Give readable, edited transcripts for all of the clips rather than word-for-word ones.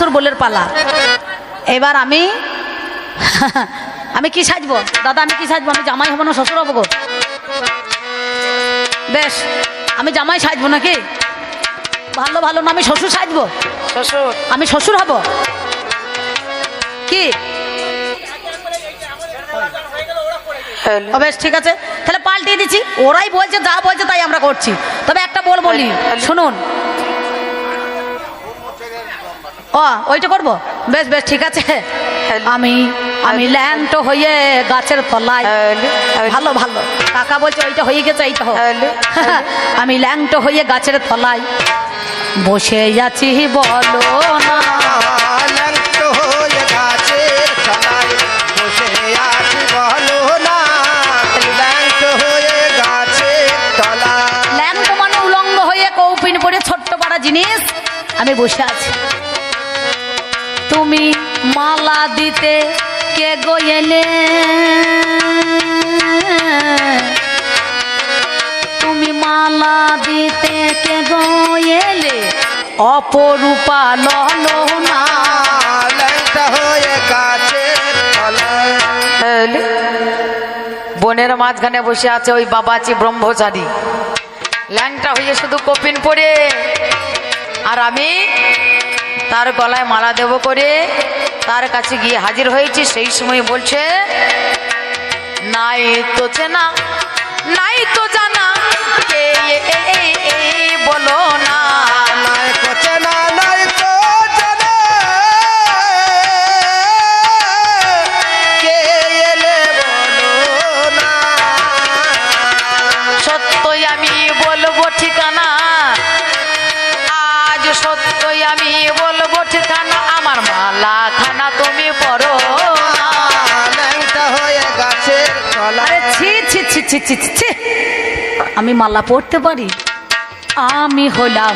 শ্বশুর বলের পালা। এবার আমি আমি কি সাজবো দাদা? আমি কি সাজবো? আমি জামাই হবো না শ্বশুর হবো গো? বেশ, আমি জামাই সাজবো নাকি? ভালো ভালো না, আমি শ্বশুর সাজবো। শ্বশুর? আমি শ্বশুর হব কি? বেশ ঠিক আছে, তাহলে পাল্টিয়ে দিচ্ছি। ওরাই বলছে, যা বলছে তাই আমরা করছি। তবে একটা বলি, শুনুন। ও ওইটা করবো? বেশ বেশ ঠিক আছে। আমি আমি ল্যাংটো হয়ে গাছের তলায়, ভালো ভালো কাকা বলছে ওইটা হয়ে গেছে, এইটা হোক। আমি ল্যাংটো হয়ে গাছের তলায় বসে আছি বলো না, ল্যাংটো হয়ে গাছের তলায় বসে আছি বলো না, ল্যাংটো হয়ে গাছের তলায়। ল্যাংটো মানে উলঙ্গ হয়ে কৌপিন পরে ছোট্ট পাড়া জিনিস আমি বসে আছি। তুমি মালা দিতে কে গো এলে, তুমি মালা দিতে কে গো এলে, অপরূপা ললো না, ল্যাংটা হয়ে গাছের তলায়। বনের মাঝখানে বসে আছে ওই বাবাজি ব্রহ্মচারী, ল্যাংটা হয়ে শুধু কপিন পরে, আর আমি তার গলায় মালা দেব করে তার কাছে গিয়ে হাজির হয়েছি। সেই সময় বলছে, নাই তো চেনা নাই তো জানা, কে বলো না, নাই তো চেনা নাই তো জানা, কে এলে বলো না। সত্যই আমি বলবো ঠিকানা, আজ সত্যই আমি বলবো ঠিকানা, আমার মালা খানা তুমি পড়ো না। ল্যাংটা হয়ে গাছের তলায়। আরে ছি ছি ছি ছি ছি ছি ছি। আমি মালা পড়তে পারি? আমি হলাম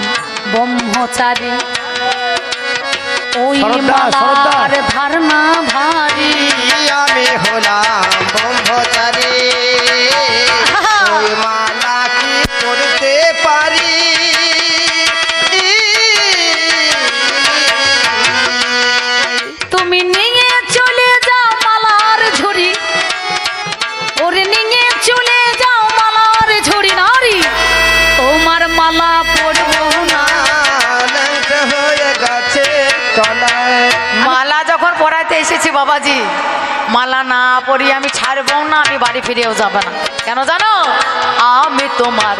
ব্রহ্মচারী, ওই মালার ধারণা ভারী। আমি হলাম ব্রহ্মচারী, ওই মালা কি করতে পারি? তুমি নিয়ে চলে যাও মালার ঝুড়ি, ওরে নিয়ে চলে যাও মালার ঝুড়ি, নারী তোমার মালা পড়বো না। ল্যাংটা হয়ে গাছের তলায়। মালা যখন পরাইতে এসেছি বাবাজি, মালা না পরি আমি ছাড়বো না, আমি বাড়ি ফিরেও যাব না। কেন জানো? আমি তোমার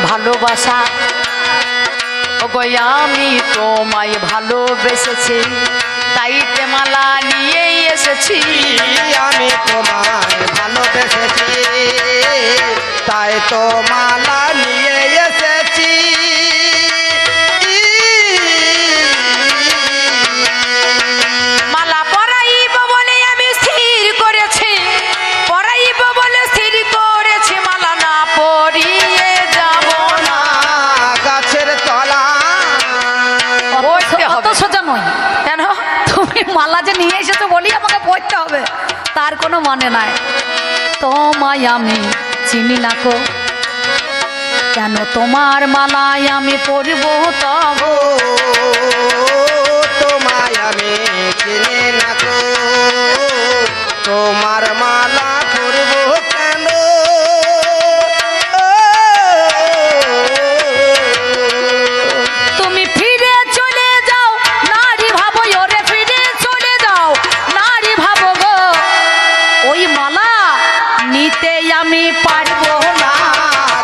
ভালোবাসা, ওগো আমি তোমায় ভালোবেসেছি, তাইতে মালা নিয়েই এসেছি। আমি তোমায় ভালোবেসেছি, তাই তো মালা নিয়ে এসেছি। মালা পরাইব বলে আমি স্থির করেছি, পরাইব বলে স্থির করেছি, মালা না পরিয়ে যাব না। গাছের তলা পড়তে অত হবে। সোজা নয়। কেন? তুমি মালা যে নিয়ে এসেছো বলি আমাকে পড়তে হবে, তার কোনো মানে নাই। তোমায় আমি চিনি না কো, কেন তোমার মালায় আমি পড়বো তব। ও তোমায় আমি চিনি না গো, তোমার মালা পরবো কেন? তুমি ফিরে চলে যাও নারী ভাবো, ওরে ফিরে চলে যাও নারী ভাবো গো, ওই মালা নিতে আমি পারবো না।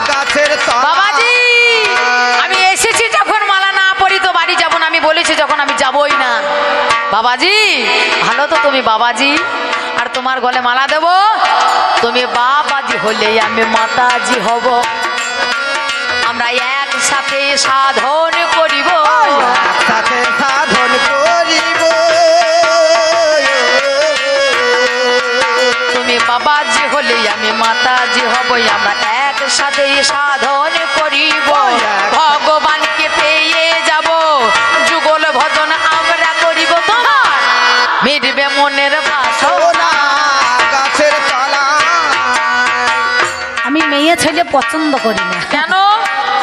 গাছের তলা। বাবাজি, আমি এসেছি যখন মালা না পরি তো বাড়ি যাব না, আমি বলেছি যখন আমি যাবই না। বাবাজি ভালো তো তুমি বাবাজি, আর তোমার গলে মালা দেব, তুমি বাবাজি হলে আমি মাতাজি হব, আমরা একসাথে সাধন করিব। সাথে সাধন করিব। তুমি বাবাজি হলে আমি মাতাজি হব, আমরা একসাথে সাধন করিব, ভগবানকে পেয়ে যাব, যুগল ভজন আমরা করিব, তোমার মিটবে মনের বাসনা। গাছের তলা। আমি মেয়ে ছেলে পছন্দ করি না। কেন?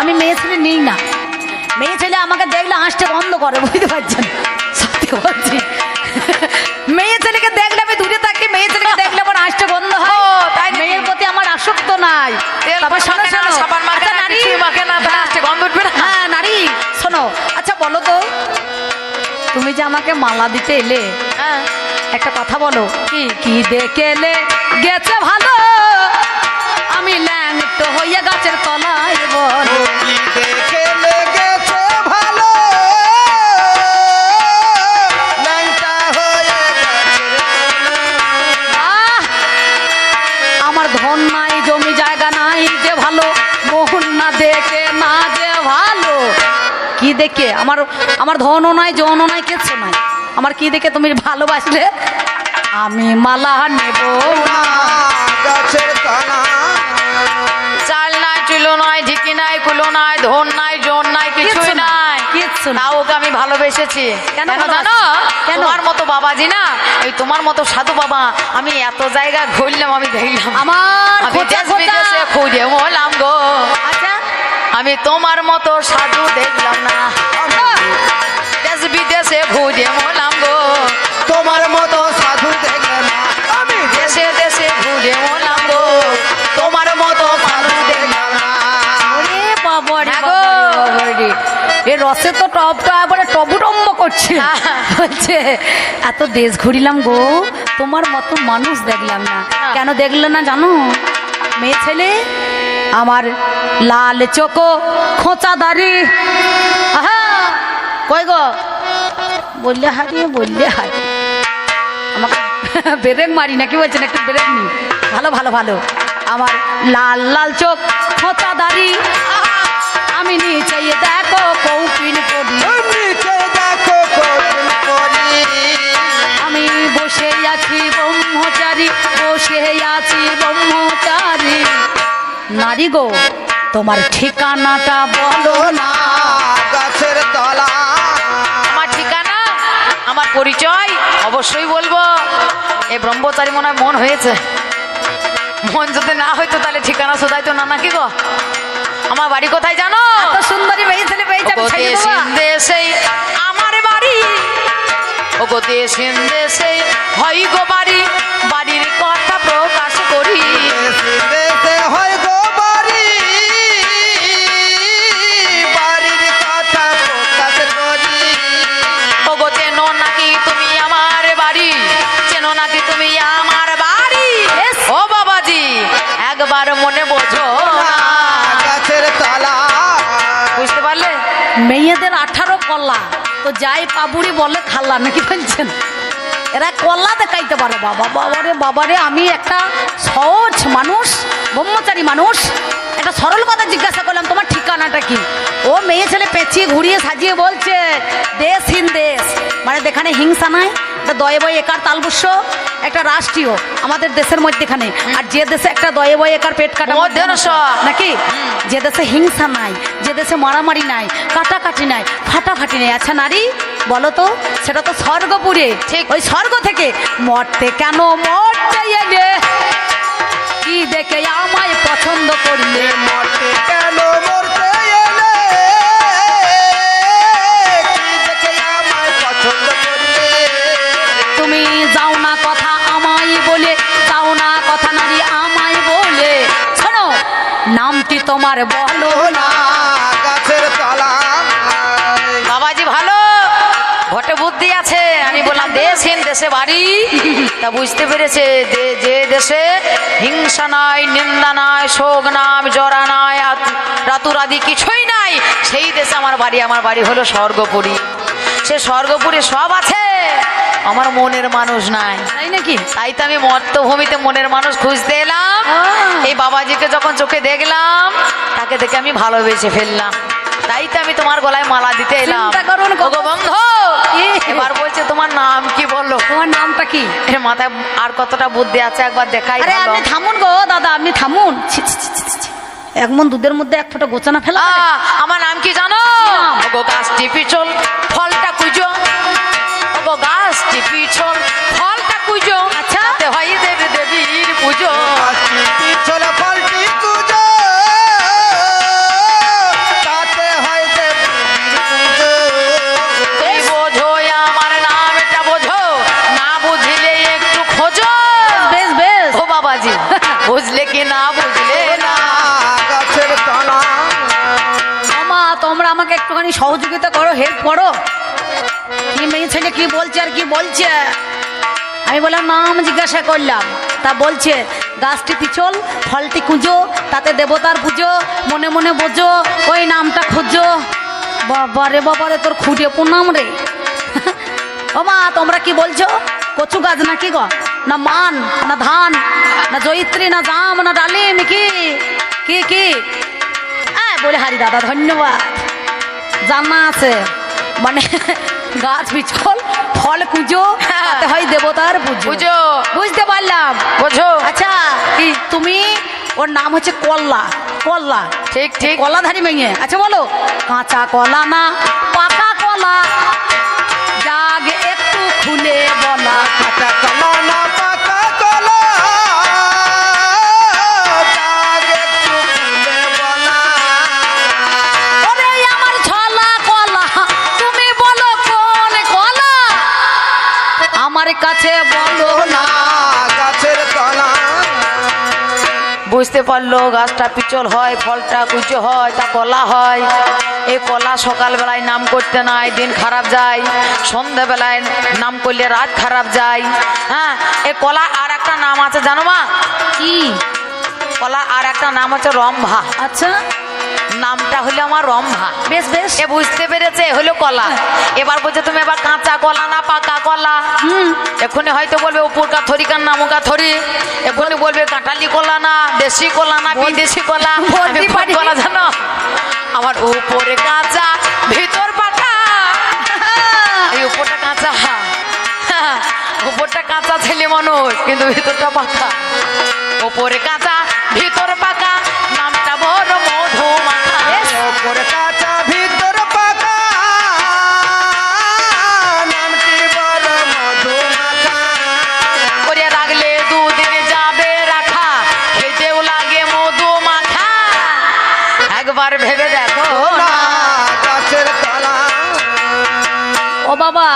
আমি মেয়ে ছেলে নিই না। মেয়ে ছেলে আমাকে দেখলে হাসতে বন্ধ করে, বুঝতে পারছেন? সত্যি সত্যি বলছি মেয়ে ছেলেকে দেখলে আমি দূরে থাকি, মেয়ে ছেলেকে দেখলে আমার আঁশটা বন্ধ হয়। ও, তাই নাকি? মেয়ের প্রতি আমার আসক্ত নাই। তেল তবে শোনো, মাখে না, শোনো। সাবান মাখে আচ্ছা, না, নারী, কিছুই মাখে না, তাহলে আঁশটা গন্ধ উঠবে না? হ্যাঁ নারী শোনো, আচ্ছা বলো তো, তুমি যে আমাকে মালা দিতে এলে, হ্যাঁ। একটা কথা বলো, কি কি দেখেলে গেছে ভালো, আমি ল্যাংটো হইয়া গাছের তলায় বলো। কি দেখে লেগেছে ভালো, ল্যাংটা হয়ে গাছের তলায়। আহ! আমার ধন নাই, জমি জায়গা নাই যে ভালো, মোহন না দেখে না যে ভালো। কি দেখে আমার আমার ধনও নাই, জনও নাই, কিচ্ছু নাই, আমার কি দেখে তুমি ভালোবাসলে? আমি মালা নেব না। গাছের তলায়। চাল নাই, চুলো নাই, ঢিকি নাই, কুলো নাই, ধন নাই, জন নাই, কিছুই কিচ্ছু নাই, নাই। কিচ্ছু নাই। তাও ওকে আমি ভালোবেসেছি। কেন কেন ভালোবাসি? জানো? কেন? তোমার মতো বাবাজি না, এই তোমার মতো সাধু বাবা আমি এত জায়গা ঘুরলাম, আমি দেখলাম। আমার আমি খোঁচা দেশ খোঁচা। বিদেশে খুঁজে মলাম গো, আচ্ছা আমি তোমার মতো সাধু দেখলাম না। দেশ বিদেশে খুঁজে মলাম গো, তোমার মতো সাধু দেখলে না আমি, দেশে দেশে খুঁজে মলাম গো, তোমার মতো সাধু দেখলাম না। ওরে বাবা রে হ্যাঁ বাবা গো। রে বাবা রে। এ রসে তো টপটা এবারে টবুটম্ব করছে। হ্যাঁ। বলছে এত দেশ ঘুরিলাম গো, তোমার মতো মানুষ দেখলাম না। হ্যাঁ। কেন দেখলে না জানো? মেয়ে ছেলে আমার লাল চোখো খোঁচা দাড়ি। আহা কই গো, বললে হারিয়ে বললে হারিয়ে আমাকে ব্রেক মারি নাকি বলছেন? একটু ব্রেক নি। ভালো ভালো ভালো। আমার লাল লাল চোখ খোঁচা দাড়ি, আমি নিচে দেখো কৌপিন করি, নিচে দেখো কঠিন করি, আমি বসে আছি ব্রহ্মচারী, বসে আছি ব্রহ্মচারী। নারী গো তোমার ঠিকানাটা বলো না। গাছের তলায়। আমার ঠিকানা, আমার পরিচয় অবশ্যই বলবো। এই ব্রহ্মচারী মনে হয় মন হয়েছে, মন যদি না হইতো তাহলে ঠিকানা শোধাইতো না নাকি গো? আমার বাড়ি কোথায় জানো? এত সুন্দরী মেয়ে ছেলে পেয়েছে আমি ছেড়ে দেবো? দেশেই আমার বাড়ি, ও গো দেশে দেশেই হয় গো বাড়ি, বাড়ির কথা প্রকাশ করি। দেশে দেশে হয় গো বাড়ি, বাড়ির কথা প্রকাশ করি। ও গো চেনো নাকি তুমি আমার বাড়ি, চেনো নাকি তুমি আমার বাড়ি? Yes. ও বাবাজি একবার মনে বোঝো না। গাছের তলায়। বুঝতে পারলে? মেয়েদের 18 কলা তো যাই পাবুড়ি বলে খাল্লা নাকি বলছেন? এরা কলা দেখাইতে পারে। বাবা বাবারে বাবারে, আমি একটা সহজ মানুষ, ব্রহ্মচারী মানুষ, একটা সরল কথা জিজ্ঞাসা করলাম তোমার ঠিকানাটা কি? ও মেয়ে ছেলে পেঁচিয়ে ঘুরিয়ে সাজিয়ে বলছে দেশহীন দেশ, মানে যেখানে হিংসা নাই, একটা দয়ে বয়ে একার তালবস্য, একটা রাষ্ট্রীয় আমাদের দেশের মধ্যেখানে, আর যে দেশে একটা দয়ে বয়ে একার পেট কাটা মধ্যনস্য। নাকি, যে দেশে হিংসা নাই, যে দেশে মারামারি নাই, কাটাকাটি নাই, ফাটাফাটি নাই। আচ্ছা নারী বলো তো, সেটা তো স্বর্গপুরে, ঠিক। ওই স্বর্গ থেকে মরতে কেন মরতে এলে? কি দেখে আমায় পছন্দ করলে? মরতে কেন মরতে এলে? কি দেখে আমায় পছন্দ করলে? তুমি যাও না কথা আমায় বলে, যাও না কথা নারী আমায় বলে। শোনো নামটি তোমার বলো না। গাছের তলায়। বাবাজি ভালো ঘটে বুদ্ধি আছে। আমি বললাম দেশহীন দেশে বাড়ি, তা বুঝতে পেরেছে যে দেশে হিংসা নাই, নিন্দা নাই, শোক নাই, জরা নাই, রাতুরাদি কিছুই নাই, সেই দেশে আমার বাড়ি। আমার বাড়ি হলো স্বর্গপুরী। সে স্বর্গপুরে সব আছে, আমার মনের মানুষ নাই। তাই নাকি? তাই তো আমি মর্তভূমিতে মনের মানুষ খুঁজতে এলাম। এই বাবাজিকে যখন চোখে দেখলাম, তাকে দেখে আমি ভালোবেসে ফেললাম। তাই তো আমি তোমার গলায় মালা দিতে এলাম। চিন্তা করুন কত- ওগো বন্ধু, কি? এবার বলছে তোমার নাম কি বললো? তোমার নামটা কি? এর মাথায় আর কতটা বুদ্ধি আছে একবার দেখাই আরে ভালো। আপনি থামুন গো দাদা, আপনি থামুন। ছি, ছি, ছি, ছি, ছি। এক মন দুধের মধ্যে এক ফোঁটা গোচানা ফেলা যায়? আমার নাম কি জানো? নাম? ওগো গাছটি পিছল ফলটা কুজো, ওগো গাছটি পিছল ফলটা কুজো, আচ্ছা। তাতে হয় দেবী দেবীর পুজো। পিছল ফলটি কুজো, তাতে হয় দেবীর পুজো। তুমি বোঝো আমার নাম বুঝলে কি না বুঝলে না গাছের তলা আমা তোমরা আমাকে একটুখানি সহযোগিতা করো, হেল্প করো। কি মেয়ে ছেলে কি বলছে আর কি বলছে। আমি বললাম নাম জিজ্ঞাসা করলাম, তা বলছে গাছটি পিছল, ফলটি কুঁজো, তাতে দেবতার পুজো, মনে মনে বোঝো, ওই নামটা খুঁজো। বাবারে বাবারে, তোর খুঁজে প্রণাম রে। ও মা তোমরা কি বলছো? কচু গাছ নাকি গো, না মান, না ধান, না জয়িত্রী, না জাম, না ডালিম, কি কি কি? হ্যাঁ বলে হারি দাদা ধন্যবাদ, জানা আছে। মানে গাছ পিছল, ফল কুঁজো, তাতে হয় দেবতার পুজো। বুঝো বুঝতে পারলাম। বোঝো আচ্ছা কি তুমি, ওর নাম হচ্ছে কল্লা, কল্লা ঠিক ঠিক কলাধারী মেয়ে। আচ্ছা বলো, কাঁচা কলা না পাকা কলা, জাগ একটু খুলে বলা। কাঁচা কলা না পাকা কলা দাগ একটু খুলে বলা ওরে আমার ছলা কলা, তুমি বলো কোন কলা, আমার কাছে বলো না। গাছের তলা বুঝতে পারলো গাছটা পিছল হয়, ফলটা কুচো হয়, তা কলা হয়। এই কলা সকালবেলায় নাম করতে নাই, দিন খারাপ যায়। সন্ধ্যাবেলায় নাম করলে রাত খারাপ যায়। হ্যাঁ, এই কলা আর একটা নাম আছে জানো মা? কি? কলা আর একটা নাম হচ্ছে রম্ভা। আচ্ছা নামটা হলো আমার রম্ভা। বেশ বেশ। এ বুঝতে পেরেছে, এ হলো কলা। এবার বলছে তুমি এবার কাঁচা কলা না পাকা কলা। এখনই হয়তো বলবে উপরকার থরিকার না মুখা থরি, এখনই বলবে কাঁঠালি কলা না দেশি কলা না বিদেশি কলা। আমি কোন কলা জানো? আমার উপরে কাঁচা ভিতর পাকা। এই উপরটা কাঁচা, উপরটা কাঁচা ছেলে মানুষ, কিন্তু ভিতরটা পাকা। উপরে কাঁচা ভিতর পাকা, নামটা বড় মধুমাখা। ওপরে কাঁচা ভিতর পাকা নামটি বড় মধুমাখা করে রাখলে দুদিন যাবে রাখা, খেতেও লাগে মধু মাখা। একবার ভেবে দেখো না গাছের তলা ও বাবা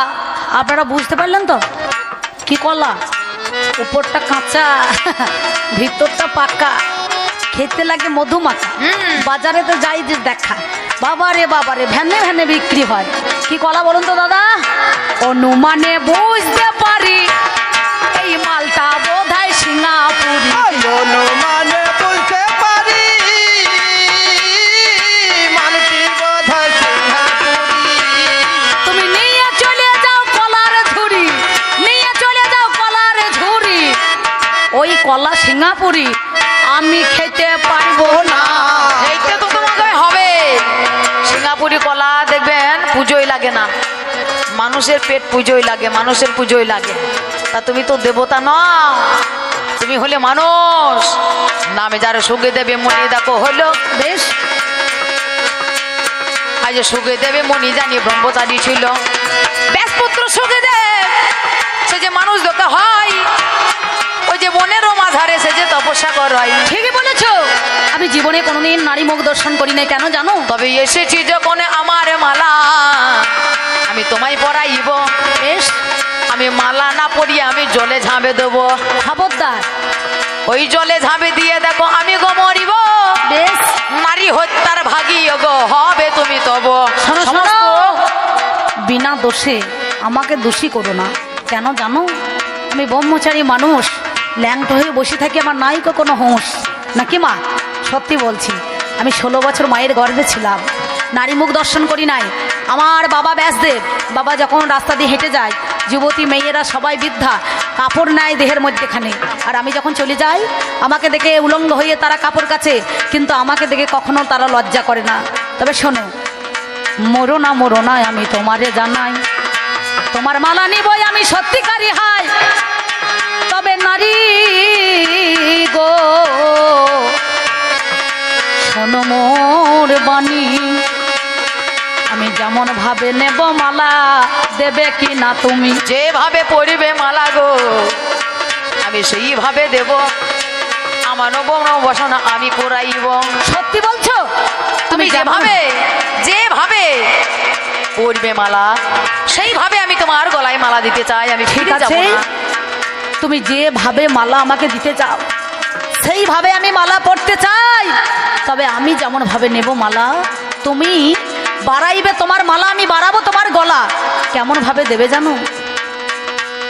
আপনারা বুঝতে পারলেন তো কি কলা? উপরটা কাঁচা ভিতরটা পাকা, খেতে লাগে মধুমাখা। বাজারে তো যাই যে দেখা, বাবারে বাবারে ভ্যানে ভ্যানে বিক্রি হয়। কি কলা বলুন তো দাদা? অনুমানে বুঝতে পারি এই মালটা বোধহয় সিঙ্গাপুরি। অনুমানে বলতে পারি মালটি বোধহয় সিংহাপুরি তুমি নিয়ে চলে যাও কলার ঝুড়ি, নিয়ে চলে যাও কলার ঝুড়ি, ওই কলা সিঙ্গাপুরি আমি খেতে পারবো না। এইটা তো তোমাকে হবে। সিঙ্গাপুরি কলা দেখবেন পুজোই লাগে না, মানুষের পেট পুজোই লাগে, মানুষের পুজোই লাগে। তা তুমি তো দেবতা নও, তুমি হলে মানুষ। নামে যারা সুগে দেবে মনে দেখো হলো বেশ আজ সুগে দেবে মনি জানি ব্রহ্মচারী ছিল। ব্যাসপুত্র সুগে দেব সে যে মানুষ দোকা হয়, ওই যে বনেরও মাঝারে সে যে তপস্যা করাই। ঠিকই বলেছো, আমি জীবনে কোনোদিন নারী মুখ দর্শন করি নাই, কেন জানো? তবে এসেছি যখন আমার মালা আমি তোমায় পরাইব। বেশ আমি মালা না পরিয়ে আমি জলে ঝাঁপে দেবো। খবরদার। ওই জলে ঝাঁপে দিয়ে দেখো আমি গো মরিব। বেশ নারী হত্যার ভাগী গো হবে তুমি তব। শোনো শোনো, সমস্ত বিনা দোষে আমাকে দোষী করো না। কেন জানো? আমি ব্রহ্মচারী মানুষ, ল্যাংটো হয়ে বসে থাকি, আমার নাই কোনো হুঁশ নাকি মা? সত্যি বলছি, আমি 16 বছর মায়ের গর্ভে ছিলাম, নারী মুখ দর্শন করি নাই। আমার বাবা ব্যাসদেব, বাবা যখন রাস্তা দিয়ে হেঁটে যায়, যুবতী মেয়েরা সবাই বৃদ্ধা কাপড় নেয় দেহের মধ্যেখানে, আর আমি যখন চলে যাই আমাকে দেখে উলঙ্গ হয়ে তারা কাপড় কাছে, কিন্তু আমাকে দেখে কখনো তারা লজ্জা করে না। তবে শোনো, মরো না আমি তোমারে জানাই, তোমার মালা নিবই আমি সত্যিকারী হাই। তবে নারী গো শোনো মোর বাণী, আমি যেমন ভাবে নেব মালা, দেবে কি না তুমি? যেভাবে পরিবে মালা গো আমি সেইভাবে দেব। আমার নবম বসনা আমি পরাইব। সত্যি বলছো? তুমি যেভাবে যেভাবে পরবে মালা সেইভাবে আমি তোমার গলায় মালা দিতে চাই। আমি ঠিক ফিরে যাব আছে, না। তুমি যেভাবে মালা আমাকে দিতে চাও সেইভাবে আমি মালা পড়তে চাই, তবে আমি যেমন ভাবে নেব মালা, তুমি বাড়াইবে তোমার মালা, আমি বাড়াবো তোমার গলা। কেমন ভাবে দেবে জানো?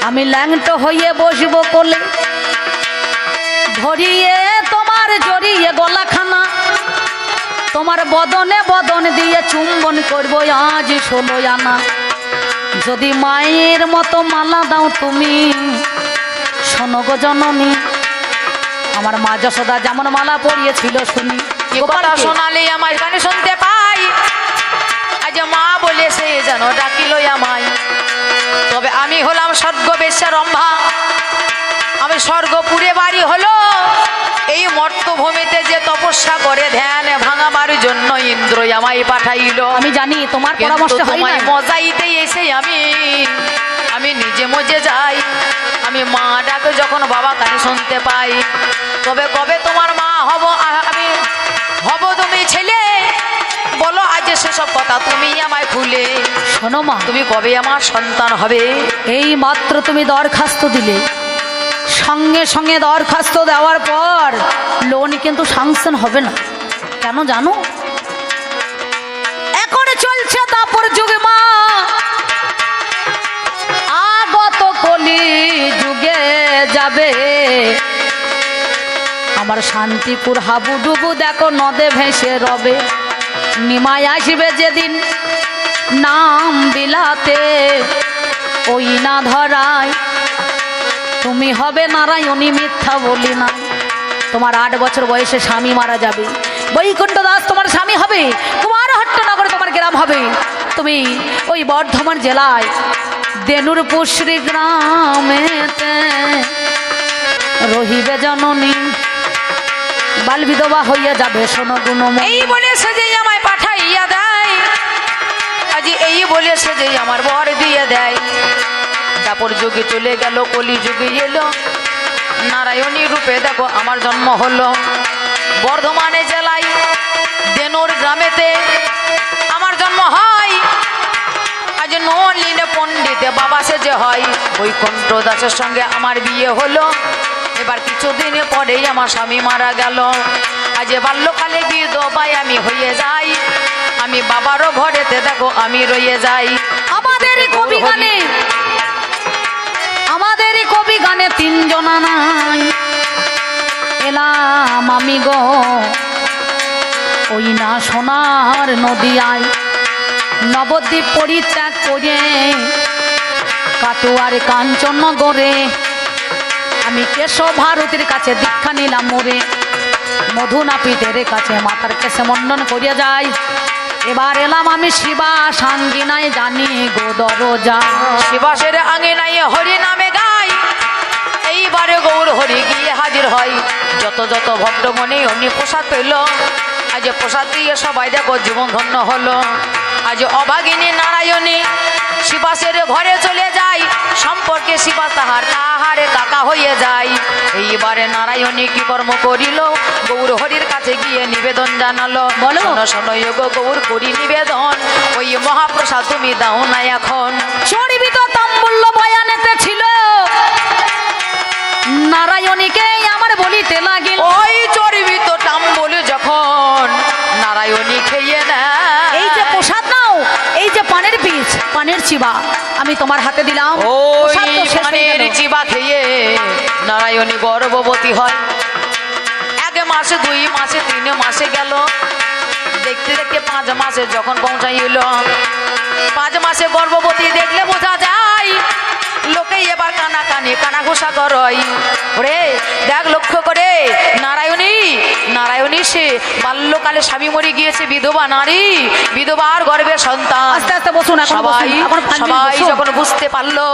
আমি ল্যাংটো হইয়ে বসবো কোলে, ধরিয়ে তোমার জড়িয়ে গলাখানা, তোমার বদনে বদন দিয়ে চুম্বন করবো আজ 16 আনা। যদি মায়ের মতো মালা দাও তুমি, শোনো গো জননী, আমার মা যশোদা যেমন মালা পরিয়েছিল শুনি। কি কথা শোনালে আমার কানে শুনতে পাই, আজ মা বলে সে যেন ডাকিল আমায়। তবে আমি হলাম স্বর্গ বেশ্যা রম্ভা, আমি স্বর্গপুরে বাড়ি হলো, এই মর্তভূমিতে যে তপস্যা করে ধ্যান ভাঙাবার জন্য ইন্দ্র আমায় পাঠাইল। আমি জানি তোমার কিন্তু পরামর্শ হয় তোমায় না। মজাইতে এসে আমি নিজে মজে যাই। আমি মা ডাকে যখন বাবা কানে শুনতে পাই, তবে কবে তোমার মা হব আমি হব তুমি ছেলে, বলো আজ সেসব কথা তুমি আমায় খুলে। শোনো মা, তুমি কবে আমার সন্তান হবে? এই মাত্র তুমি দরখাস্ত দিলে, সঙ্গে সঙ্গে দরখাস্ত দেওয়ার পর লোন কিন্তু সাংশন হবে না। কেন জানো? এখন চলছে দাপর যুগে মা, আগত কলি যুগে যাবে। আমার শান্তিপুর হাবুডুবু দেখো নদে ভেসে রবে, নিমায় আসবে যেদিন নাম বিলাতে, ওই না ধরায় তুমি হবে নারায়ণী, মিথ্যা বলি না। তোমার 8 বছর বয়সে স্বামী মারা যাবে, বৈকুণ্ঠ দাস তোমার স্বামী হবে, কুমারহট্টনগরে তোমার গ্রাম হবে। তুমি ওই বর্ধমান জেলায় দেনুরপুর শ্রী গ্রামেতে রহিবে জননী, বাল বিধবা হইয়া যাবে। শোনো গুণময়ী, এই বলে সে যে আমায় পাঠাইয়া দেয়, আজ এই বলে সে যে আমার বর দিয়ে দেয়। তারপর যুগে চলে গেল, কলি যুগে এলো, নারায়ণী রূপে দেখো আমার জন্ম হলো। বর্ধমানে জেলায় দেনুর গ্রামেতে আমার জন্ম হয়। আজ নলিনে পণ্ডিতে বাবা সেজে হয়, বৈকুণ্ঠ দাসের সঙ্গে আমার বিয়ে হলো। এবার কিছুদিন পরেই আমার স্বামী মারা গেল। আজ বাল্যকালে বিধবায় আমি হয়ে যাই, আমি বাবারও ঘরেতে দেখো আমি রয়ে যাই। আমাদের কবি গানে, আমাদের কবি গানে 3 জনা নাই, এলাম আমি গো ওই না সোনার নদিয়ায়। নবদ্বীপ পরিত্যাগ করে কাটোয়ার কাঞ্চনগরে, আমি কেশব ভারতীর কাছে দীক্ষা নিলাম মোরে, মধু নাপিতের কাছে মাথার কেশে মন্ডন করিয়া যাই। এবার এলাম আমি শিবা সাঙ্গিনায়, জানি গো দরজা। শিবাসের আঙিনায় হরি নামে গাই, এইবারে গৌর হরি গিয়ে হাজির হয়। যত যত ভক্তমণি অমনি প্রসাদ পেল, আজ প্রসাদ দিয়ে সবাই দেখো জীবন ধন্য হলো। আজ অভাগিনী নারায়ণী শিবাসের ঘরে চলে যায়, সম্পর্কে শিবা তাহারে কাকা হয়ে যায়। এইবারে নারায়ণী কি কর্ম করিল, গৌর হরির কাছে গিয়ে নিবেদন জানালো। বলো। শোনো শোনো গো গৌর করি নিবেদন, ওই মহাপ্রসাদ তুমি দাও না এখন। চরিবিত তাম্বুল্য বয়ানেতে ছিল, নারায়ণীকে আমার বলিতে লাগিল। ওই চর্বিত টাম্বল যখন নারায়ণী খেয়ে নেয়, এই যে প্রসাদ নাও, এই যে পানের পিস, পানের চিবা আমি তোমার হাতে দিলাম, ওই প্রসাদ তো শেষ হয়ে পানের গেল। চিবা খেয়ে নারায়ণী গর্ভবতী হয়। 1 মাসে 2 মাসে 3 মাসে গেল, দেখতে দেখতে 5 মাসে যখন পৌঁছাইল, 5 মাসে গর্ভবতী দেখলে বোঝা যায়। লোকে এবার কানা ঘোষা করই, ওরে দেখ লক্ষ্য করে নারায়ণী সে বাল্যকালে স্বামী মরে গিয়েছে, বিধবা নারী, বিধবার গর্ভে সন্তান। আস্তে আস্তে বসুন, সবাই যখন বুঝতে পারলো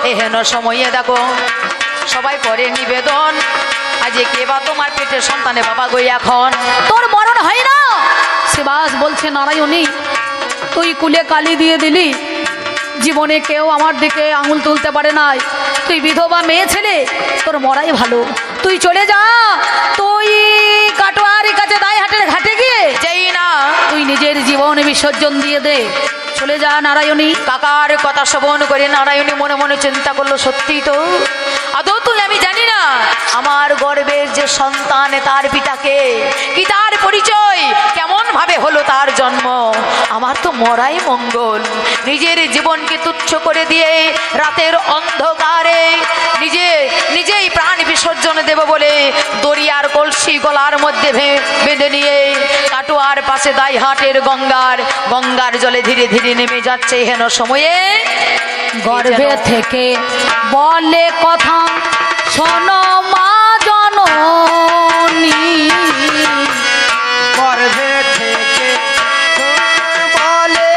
এহেন সময়ে দেখো সবাই করে নিবেদন, আজ কে বা তোমার পেটের সন্তানে বাবা গই এখন। তোর মরণ হয় না। শিবাস বলছে, নারায়ণী তুই কুলে কালি দিয়ে দিলি, জীবনে কেউ আমার দিকে আঙুল তুলতে পারে নাই, তুই বিধবা মেয়ে ছেলে, তোর মরাই ভালো, তুই চলে যা, তুই কাটোয়ারি কাছে দাইহাটের ঘাটে গিয়ে যেই না তুই নিজের জীবন বিসর্জন দিয়ে দে, চলে যা নারায়ণী। কাকার কথা শ্রবণ করে নারায়ণী মনে মনে চিন্তা করলো, সত্যি তো আদৌ তুই আমি জানি না আমার গর্বের যে সন্তান তার পিতাকে কি তার পরিচয়, কেমন ভাবে হলো তার জন্ম। আমার তো মরাই মঙ্গল। নিজের জীবনকে তুচ্ছ করে দিয়ে রাতের অন্ধকারে নিজেই প্রাণ বিসর্জন দেব বলে দরিয়ার কলসি গলার মধ্যে বেঁধে নিয়ে কাটোয়ার পাশে দাইহাটের গঙ্গার জলে ধীরে ধীরে নেমে যাচ্ছে হেন সময়ে গর্ভে থেকে বলে কথা শোনো মা জননী, গর্ভে থেকে বলে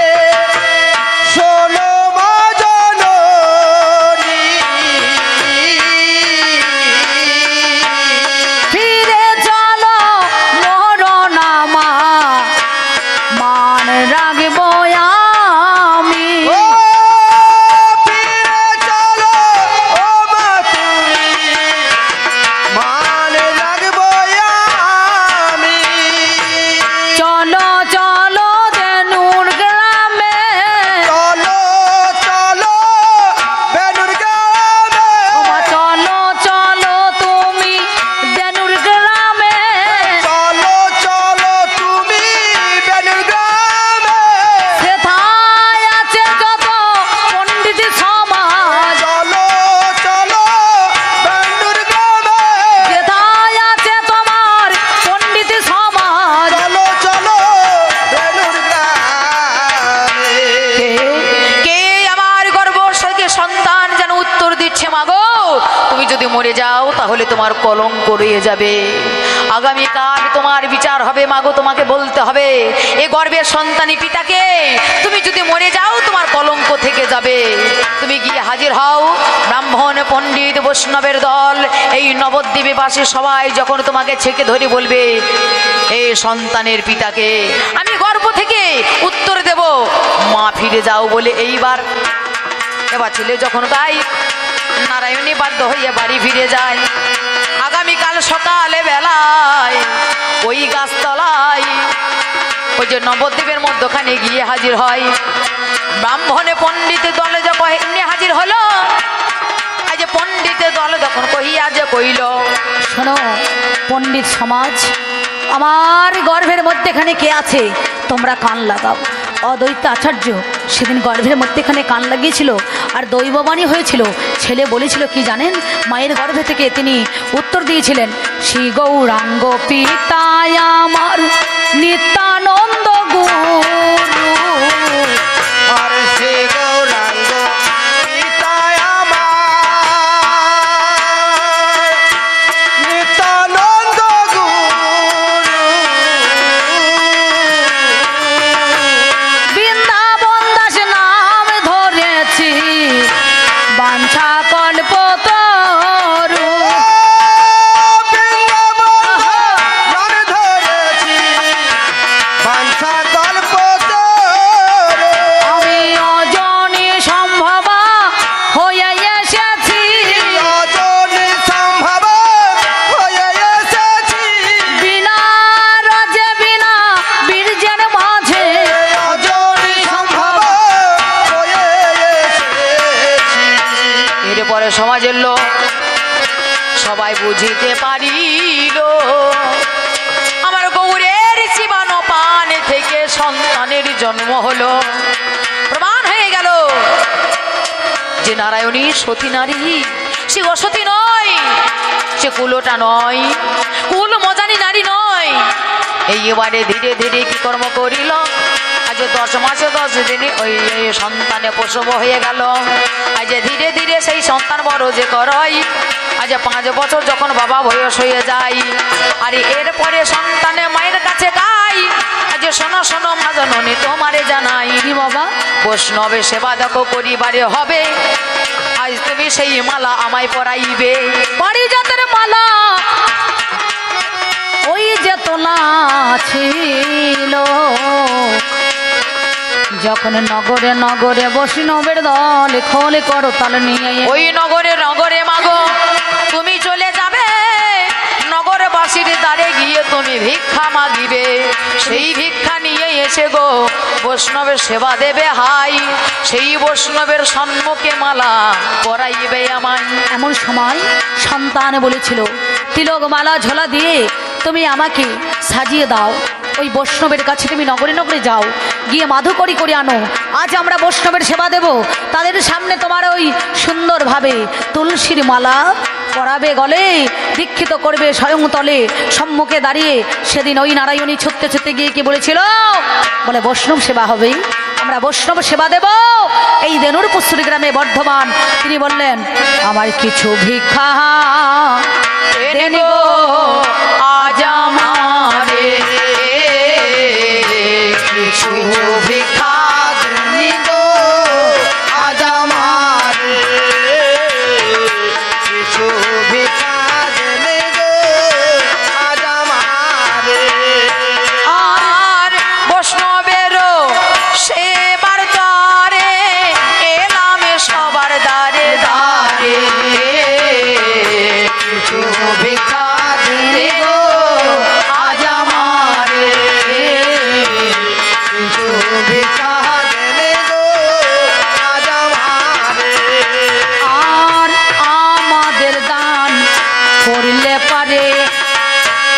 শোনো মা জননী, ফিরে চলো মরনা মা, মান রাখবো আমি। ও ফিরে চলো ও মা তুমি, মান রাখবো আমি। চলো চলো দেনুর গ্রামে, চলো চলো বেনুর গ্রামে, ওমা চলো চলো তুমি দেনুর গ্রামে, চলো চলো তুমি বেনুর গ্রামে, সেথায় আছে যত পণ্ডিত সমাজ, চলো চলো বেনুর গ্রামে, সেথায় আছে তোমার পণ্ডিত সমাজ। চলো চলো বেনুর গ্রামে। কে আমার গর্ভশালী সন্তান যেন উত্তর দিচ্ছে, মাগো তুমি যদি মরে যাও তাহলে তোমার কলঙ্ক রয়ে যাবে, আগামীকাল তোমার বিচার হবে। মাগো তোমাকে বলতে হবে এ গর্ভের সন্তানী পিতাকে, তুমি যদি মরে যাও তোমার কলঙ্ক থেকে যাবে। তুমি গিয়ে হাজির হও, ব্রাহ্মণ পণ্ডিত বৈষ্ণবের দল এই নবদ্বীপে বাসী সবাই যখন তোমাকে ছেকে ধরে বলবে এই সন্তানের পিতাকে আমি গর্ভ থেকে উত্তর দেব, মা ফিরে যাও বলে এইবার এবার ছেলে যখন তাই নারায়ণী বাধ্য হয়ে বাড়ি ফিরে যায়। আগামীকাল সকালে বেলায় ওই গাছতলায় ওই যে নবদ্বীপের মধ্যখানে গিয়ে হাজির হয়। ব্রাহ্মণে পণ্ডিতের দলে যখন এমনি হাজির হলো, আজ পণ্ডিতের দলে যখন কহিয়া যে কইল, শোনো পণ্ডিত সমাজ, আমার গর্ভের মধ্যেখানে কে আছে তোমরা কান লাগাও। অদ্বৈত আচার্য সেদিন গর্ভের মধ্যেখানে কান লাগিয়েছিল আর দৈববাণী হয়েছিল। ছেলে বলেছিল কি জানেন, মায়ের গর্ভে থেকে তিনি উত্তর দিয়েছিলেন, শ্রী গৌরাঙ্গ পিতায় আমার নিত্যানন্দ গুরু। আর সে গৌরাঙ্গ পিতায় আমার নিত্যানন্দ গুরু। বৃন্দাবন দাস নাম ধরেছি বাঞ্ছা কল্প তরু। নাম ধরেছি বাঞ্ছা কল্প তরু। আমি অজনী সম্ভবা হয়ে এসেছি, রজনী সম্ভব হয়ে এসেছি, বিনা রাজে বিনা বীর্যের মাঝে। রজনী সম্ভব হয়ে এসেছি। এরপরে সমাজের লোক সবাই বুঝিতে পারিল আমার গৌরের জীবাণু পান থেকে সন্তানের জন্ম হলো। প্রমাণ হয়ে গেল যে নারায়ণী সতী নারী, সে অসতী নয়, সে কুলোটা নয়, কুল মজানি নারী নয়। এইবারে ধীরে ধীরে কি কর্ম করিল, আজ 10 মাসে 10 দিনে ওই সন্তানে প্রসব হয়ে গেল। আজ ধীরে ধীরে সেই সন্তান বড় যে করই, আজ 5 বছর যখন বাবা বয়স হয়ে যায়, আর এরপরে সন্তানে মায়ের কাছে গাই, আজ শোনো শোনো মা জননী তোমারে জানাই, কি বাবা, বৈষ্ণবে সেবা দেখো পরিবারে হবে, আজ তুমি সেই মালা আমায় পরাইবে। পারিজাতের মালা ওই যে তোলা ছিল, যখন নগরে নগরে বৈষ্ণবের দল খোলে করো তাল নিয়ে ওই নগরে নগরে মাগো তুমি চলে যাবে, নগরবাসী তুলসীর দ্বারে গিয়ে তুমি ভিক্ষা মাগিবে, সেই ভিক্ষা নিয়ে এসে গো বৈষ্ণবের সেবা দেবে হাই, সেই বৈষ্ণবের সম্মুখে মালা পরাইবে আমায়। এমন সময় সন্তান বলেছিল, তিলক মালা ঝোলা দিয়ে তুমি আমাকে সাজিয়ে দাও, ওই বৈষ্ণবের কাছে তুমি নগরে নগরে যাও, গিয়ে মাধুকরী করে আনো, আজ আমরা বৈষ্ণবের সেবা দেব, তাদের সামনে তোমার ওই সুন্দরভাবে তুলসীর মালা পরাবে গলে, দীক্ষিত করবে স্বয়ং তলে সম্মুখে দাঁড়িয়ে। সেদিন ওই নারায়ণী ছুটতে ছুটতে গিয়ে কি বলেছিল, বলে বৈষ্ণব সেবা হবে, আমরা বৈষ্ণব সেবা দেব এই দেনুর পুষ্টি গ্রামে বর্ধমান। তিনি বললেন, আমার কিছু ভিক্ষা